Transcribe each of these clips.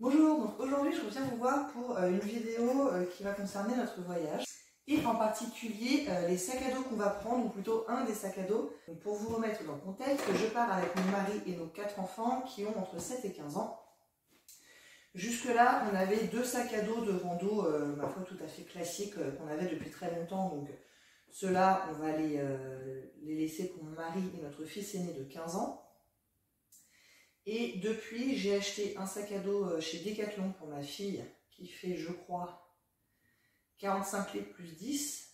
Bonjour, donc aujourd'hui je reviens vous voir pour une vidéo qui va concerner notre voyage et en particulier les sacs à dos qu'on va prendre, ou plutôt un des sacs à dos. Donc pour vous remettre dans le contexte, je pars avec mon mari et nos 4 enfants qui ont entre 7 et 15 ans. Jusque là on avait 2 sacs à dos de rando, ma foi tout à fait classiques qu'on avait depuis très longtemps, donc ceux-là on va les laisser pour mon mari et notre fils aîné de 15 ans. Et depuis, j'ai acheté un sac à dos chez Decathlon pour ma fille qui fait, je crois, 45 litres plus 10.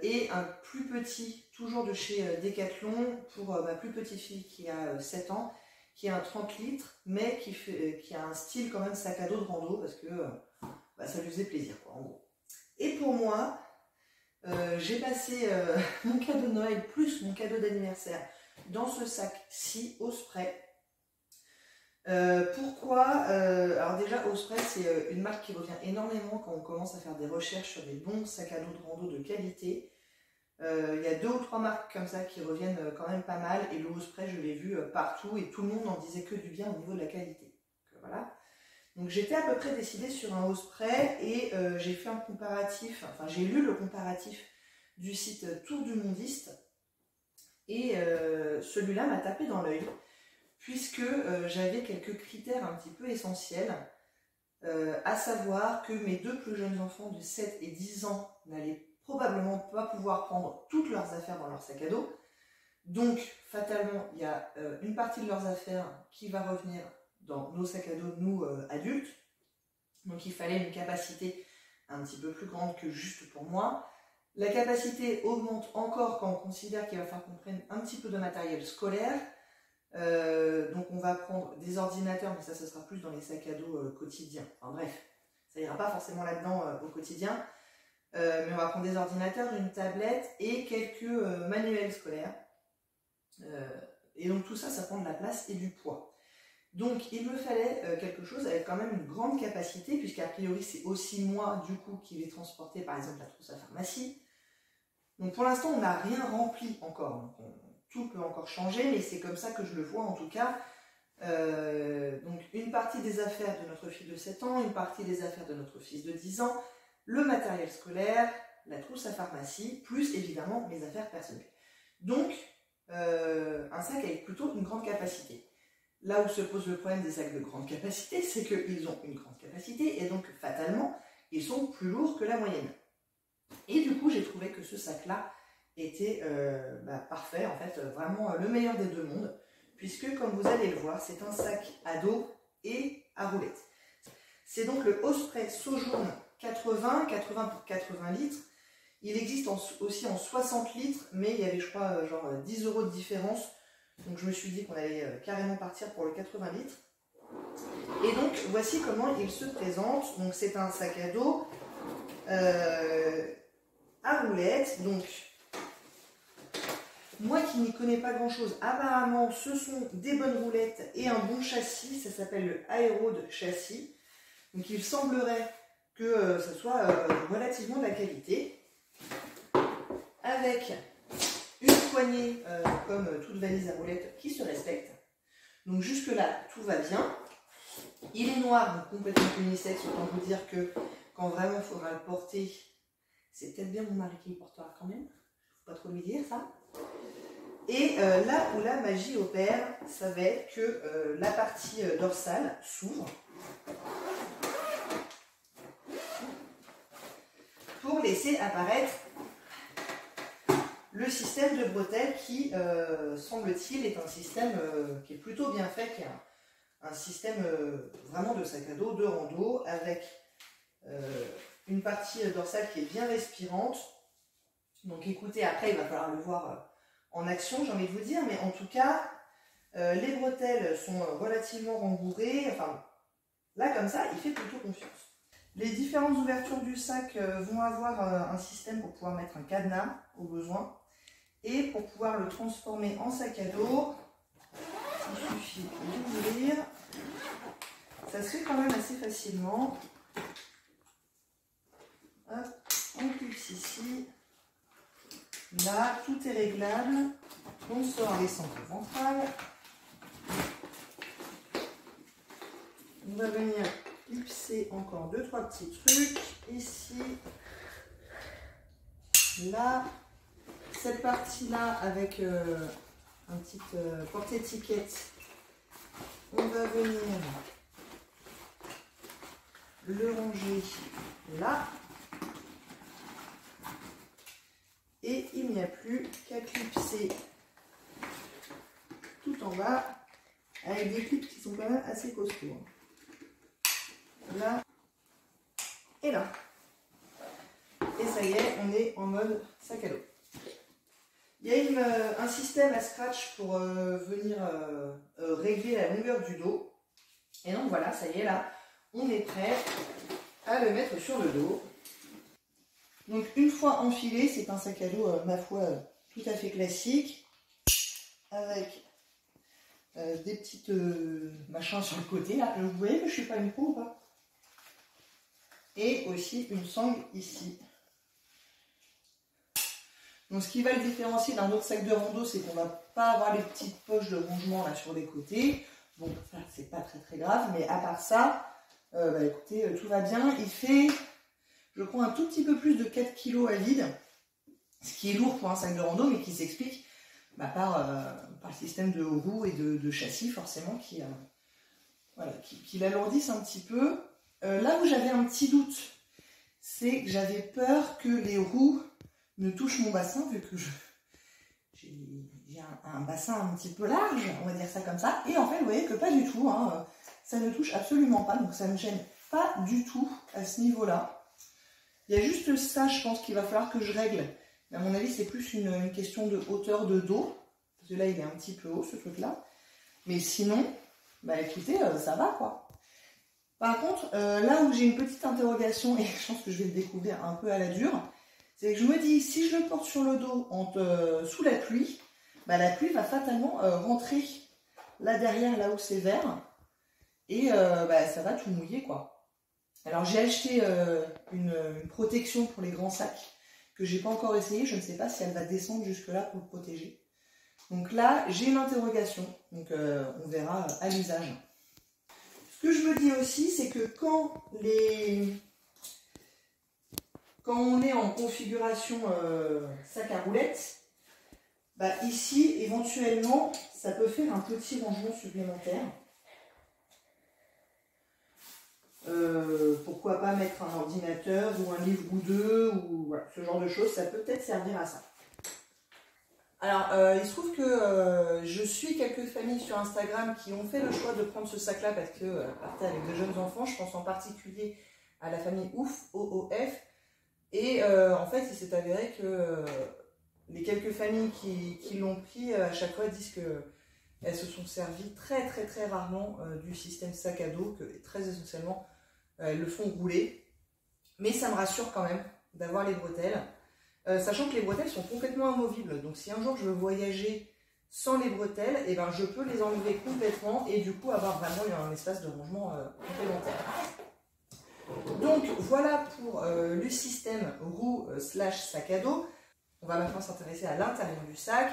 Et un plus petit, toujours de chez Decathlon, pour ma plus petite fille qui a 7 ans, qui a un 30 litres, mais qui a un style quand même sac à dos de rando, parce que ça lui faisait plaisir, quoi, en gros. Et pour moi, j'ai passé mon cadeau de Noël plus mon cadeau d'anniversaire dans ce sac-ci, Osprey. Pourquoi alors déjà, Osprey, c'est une marque qui revient énormément quand on commence à faire des recherches sur des bons sacs à dos de rando de qualité. Il y a 2 ou 3 marques comme ça qui reviennent quand même pas mal, et le Osprey, je l'ai vu partout, et tout le monde en disait que du bien au niveau de la qualité. Donc, voilà. Donc j'étais à peu près décidée sur un Osprey, et j'ai fait un comparatif, enfin j'ai lu le comparatif du site Tour du Mondiste. Et celui-là m'a tapé dans l'œil, puisque j'avais quelques critères un petit peu essentiels, à savoir que mes 2 plus jeunes enfants de 7 et 10 ans n'allaient probablement pas pouvoir prendre toutes leurs affaires dans leur sac à dos. Donc, fatalement, il y a une partie de leurs affaires qui va revenir dans nos sacs à dos, nous, adultes. Donc, il fallait une capacité un petit peu plus grande que juste pour moi. La capacité augmente encore quand on considère qu'il va falloir qu'on prenne un petit peu de matériel scolaire. Donc on va prendre des ordinateurs, mais ça ce sera plus dans les sacs à dos quotidiens. Enfin bref, ça ira pas forcément là-dedans au quotidien. Mais on va prendre des ordinateurs, une tablette et quelques manuels scolaires. Et donc tout ça, ça prend de la place et du poids. Donc il me fallait quelque chose avec quand même une grande capacité, puisqu'a priori c'est aussi moi du coup qui vais transporter par exemple la trousse à pharmacie. Donc pour l'instant on n'a rien rempli encore, donc tout peut encore changer, mais c'est comme ça que je le vois en tout cas. Donc une partie des affaires de notre fille de 7 ans, une partie des affaires de notre fils de 10 ans, le matériel scolaire, la trousse à pharmacie, plus évidemment mes affaires personnelles. Donc un sac avec plutôt une grande capacité. Là où se pose le problème des sacs de grande capacité, c'est qu'ils ont une grande capacité et donc fatalement, ils sont plus lourds que la moyenne. Et du coup, j'ai trouvé que ce sac-là était parfait, en fait, vraiment le meilleur des 2 mondes, puisque comme vous allez le voir, c'est un sac à dos et à roulettes. C'est donc le Osprey Sojourn 80 pour 80 litres. Il existe aussi en 60 litres, mais il y avait, je crois, genre 10 € de différence. Donc je me suis dit qu'on allait carrément partir pour le 80 litres. Et donc voici comment il se présente. Donc c'est un sac à dos à roulettes. Donc moi qui n'y connais pas grand chose, apparemment ce sont des bonnes roulettes et un bon châssis. Ça s'appelle le Aerode châssis. Donc il semblerait que ça soit relativement de la qualité. Avec une poignée comme toute valise à roulettes qui se respecte. Donc jusque là tout va bien. Il est noir, donc complètement unisexe, autant vous dire que quand vraiment il faudra le porter, c'est peut-être bien mon mari qui le portera quand même, faut pas trop lui dire ça. Et là où la magie opère, ça va être que la partie dorsale s'ouvre pour laisser apparaître le système de bretelles qui, semble-t-il, est un système qui est plutôt bien fait, qui est un système vraiment de sac à dos, de rando, avec une partie dorsale qui est bien respirante. Donc écoutez, après il va falloir le voir en action, j'ai envie de vous dire, mais en tout cas, les bretelles sont relativement rembourrées, enfin là comme ça, il fait plutôt confiance. Les différentes ouvertures du sac vont avoir un système pour pouvoir mettre un cadenas au besoin. Et pour pouvoir le transformer en sac à dos, il suffit d'ouvrir. Ça se fait quand même assez facilement. Hop, on clipse ici. Là, tout est réglable. On sort les centres ventrales. On va venir clipser encore 2-3 petits trucs. Ici, là, cette partie-là avec un petit porte-étiquette, on va venir le ranger là. Et il n'y a plus qu'à clipser tout en bas avec des clips qui sont quand même assez costauds. Là et là. Et ça y est, on est en mode sac à dos. Il y a un système à scratch pour venir régler la longueur du dos. Et donc voilà, ça y est, là, on est prêt à le mettre sur le dos. Donc une fois enfilé, c'est un sac à dos, ma foi, tout à fait classique, avec des petites machins sur le côté, là. Vous voyez que je suis pas une pro ou pas? Et aussi une sangle ici. Donc ce qui va le différencier d'un autre sac de rando, c'est qu'on va pas avoir les petites poches de rangement là sur les côtés. Bon, ça c'est pas très grave, mais à part ça, bah écoutez, tout va bien. Il fait, je crois, un tout petit peu plus de 4 kg à vide, ce qui est lourd pour un sac de rando, mais qui s'explique par le système de roues et de châssis, forcément, qui l'alourdissent un petit peu. Là où j'avais un petit doute, c'est que j'avais peur que les roues ne touchent mon bassin, vu que j'ai un bassin un petit peu large, on va dire ça comme ça. Et en fait, vous voyez que pas du tout, hein, ça ne touche absolument pas, donc ça ne me gêne pas du tout à ce niveau-là. Il y a juste ça, je pense qu'il va falloir que je règle. Mais à mon avis, c'est plus une question de hauteur de dos, parce que là, il est un petit peu haut, ce truc-là. Mais sinon, bah écoutez, ça va, quoi. Par contre, là où j'ai une petite interrogation, et je pense que je vais le découvrir un peu à la dure, c'est que je me dis, si je le porte sur le dos sous la pluie, bah, la pluie va fatalement rentrer là derrière, là où c'est vert, et bah, ça va tout mouiller, quoi. Alors j'ai acheté une protection pour les grands sacs, que j'ai pas encore essayé, je ne sais pas si elle va descendre jusque là pour le protéger. Donc là, j'ai une interrogation, donc on verra à l'usage. Ce que je me dis aussi, c'est que quand on est en configuration sac à roulettes, bah ici, éventuellement, ça peut faire un petit rangement supplémentaire. Pourquoi pas mettre un ordinateur ou un livre ou deux, ou voilà, ce genre de choses, ça peut peut-être servir à ça. Alors, il se trouve que je suis quelques familles sur Instagram qui ont fait le choix de prendre ce sac-là parce que partaient avec de jeunes enfants. Je pense en particulier à la famille OOF. Et en fait, il s'est avéré que les quelques familles qui l'ont pris, à chaque fois, disent qu'elles se sont servies très rarement du système sac à dos, que très essentiellement, elles le font rouler. Mais ça me rassure quand même d'avoir les bretelles. Sachant que les bretelles sont complètement amovibles, donc si un jour je veux voyager sans les bretelles, et ben je peux les enlever complètement et du coup avoir vraiment un espace de rangement complémentaire. Donc voilà pour le système roue / sac à dos. On va maintenant s'intéresser à l'intérieur du sac.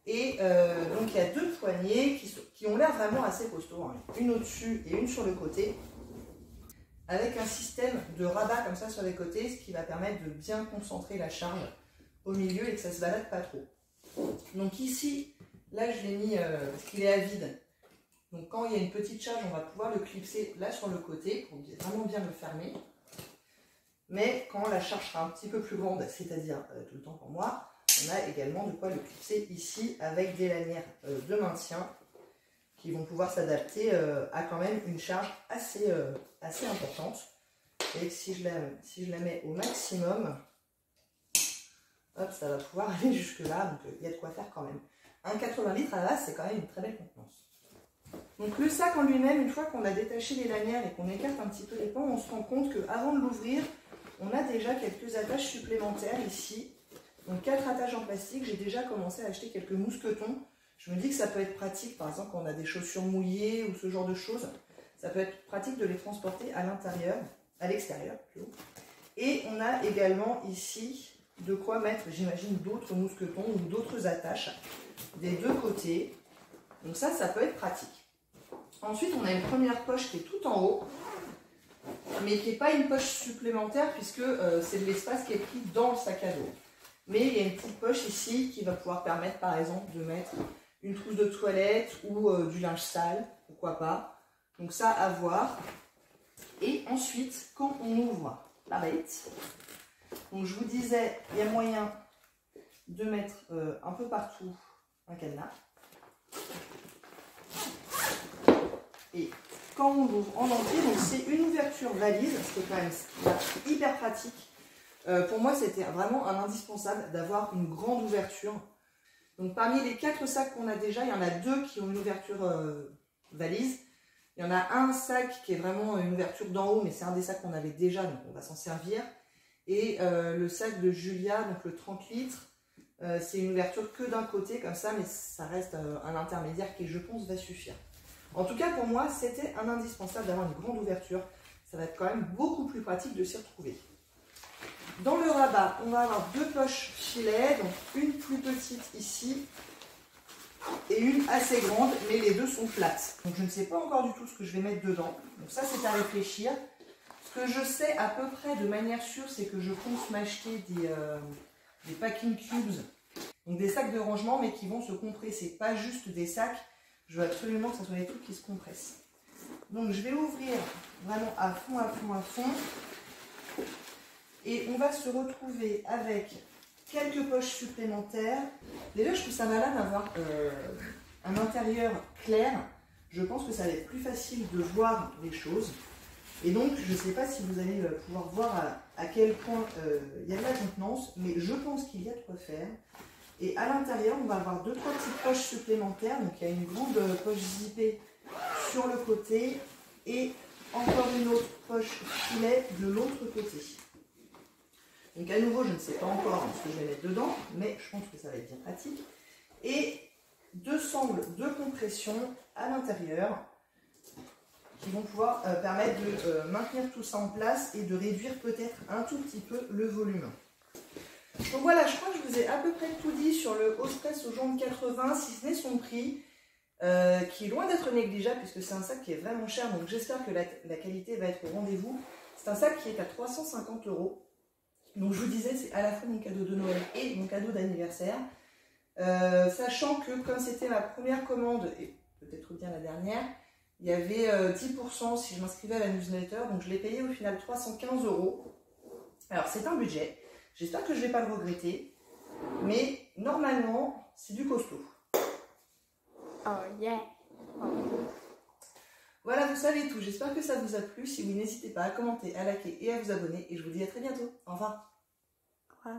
Et donc il y a deux poignées qui ont l'air vraiment assez costauds, hein. Une au-dessus et une sur le côté, avec un système de rabat comme ça sur les côtés, ce qui va permettre de bien concentrer la charge au milieu et que ça ne se balade pas trop. Donc ici, là je l'ai mis parce qu'il est à vide. Donc quand il y a une petite charge, on va pouvoir le clipser là sur le côté pour vraiment bien le fermer. Mais quand la charge sera un petit peu plus grande, c'est-à-dire tout le temps pour moi, on a également de quoi le clipser ici avec des lanières de maintien qui vont pouvoir s'adapter à quand même une charge assez importante. Et si je la mets au maximum, hop, ça va pouvoir aller jusque là, donc il y a de quoi faire quand même. Un 80 litres à la base, c'est quand même une très belle contenance. Donc le sac en lui-même, une fois qu'on a détaché les lanières et qu'on écarte un petit peu les pans, on se rend compte qu'avant de l'ouvrir, on a déjà quelques attaches supplémentaires ici. Donc 4 attaches en plastique, j'ai déjà commencé à acheter quelques mousquetons. Je me dis que ça peut être pratique, par exemple quand on a des chaussures mouillées ou ce genre de choses. Ça peut être pratique de les transporter à l'intérieur, à l'extérieur plutôt. Et on a également ici de quoi mettre, j'imagine, d'autres mousquetons ou d'autres attaches des deux côtés. Donc ça peut être pratique. Ensuite, on a une première poche qui est tout en haut, mais qui n'est pas une poche supplémentaire puisque c'est de l'espace qui est pris dans le sac à dos. Mais il y a une petite poche ici qui va pouvoir permettre par exemple de mettre une trousse de toilette ou du linge sale, pourquoi pas. Donc ça à voir. Et ensuite, quand on ouvre la bête, donc je vous disais, il y a moyen de mettre un peu partout un cadenas. Et quand on l'ouvre en entier, donc c'est une ouverture valise, c'est quand même hyper pratique. Pour moi, c'était vraiment un indispensable d'avoir une grande ouverture. Donc parmi les 4 sacs qu'on a déjà, il y en a 2 qui ont une ouverture valise. Il y en a un sac qui est vraiment une ouverture d'en haut, mais c'est un des sacs qu'on avait déjà, donc on va s'en servir. Et le sac de Julia, donc le 30 litres, c'est une ouverture que d'un côté, comme ça, mais ça reste un intermédiaire qui, je pense, va suffire. En tout cas, pour moi, c'était un indispensable d'avoir une grande ouverture. Ça va être quand même beaucoup plus pratique de s'y retrouver. Dans le rabat, on va avoir 2 poches filet, donc une plus petite ici et une assez grande, mais les 2 sont plates. Donc je ne sais pas encore du tout ce que je vais mettre dedans. Donc ça, c'est à réfléchir. Ce que je sais à peu près de manière sûre, c'est que je pense m'acheter des packing cubes, donc des sacs de rangement, mais qui vont se compresser, pas juste des sacs. Je veux absolument que ce soit des trucs qui se compressent. Donc je vais ouvrir vraiment à fond, à fond, à fond. Et on va se retrouver avec quelques poches supplémentaires. Déjà, je trouve ça malin d'avoir un intérieur clair. Je pense que ça va être plus facile de voir les choses. Et donc, je ne sais pas si vous allez pouvoir voir à quel point il y a de la contenance, mais je pense qu'il y a de quoi faire. Et à l'intérieur, on va avoir 2-3 petites poches supplémentaires. Donc, il y a une grande poche zippée sur le côté et encore une autre poche filet de l'autre côté. Donc à nouveau, je ne sais pas encore ce que je vais mettre dedans, mais je pense que ça va être bien pratique. Et 2 sangles de compression à l'intérieur qui vont pouvoir permettre de maintenir tout ça en place et de réduire peut-être un tout petit peu le volume. Donc voilà, je crois que je vous ai à peu près tout dit sur le Ospress au jaune 80, si ce n'est son prix, qui est loin d'être négligeable puisque c'est un sac qui est vraiment cher, donc j'espère que la qualité va être au rendez-vous. C'est un sac qui est à 350 €. Donc je vous disais, c'est à la fois mon cadeau de Noël et mon cadeau d'anniversaire. Sachant que comme c'était ma première commande, et peut-être bien la dernière, il y avait 10% si je m'inscrivais à la newsletter. Donc je l'ai payé au final 315 €. Alors c'est un budget. J'espère que je ne vais pas le regretter. Mais normalement, c'est du costaud. Oh yeah! Oh. Voilà, vous savez tout. J'espère que ça vous a plu. Si oui, n'hésitez pas à commenter, à liker et à vous abonner. Et je vous dis à très bientôt. Au revoir.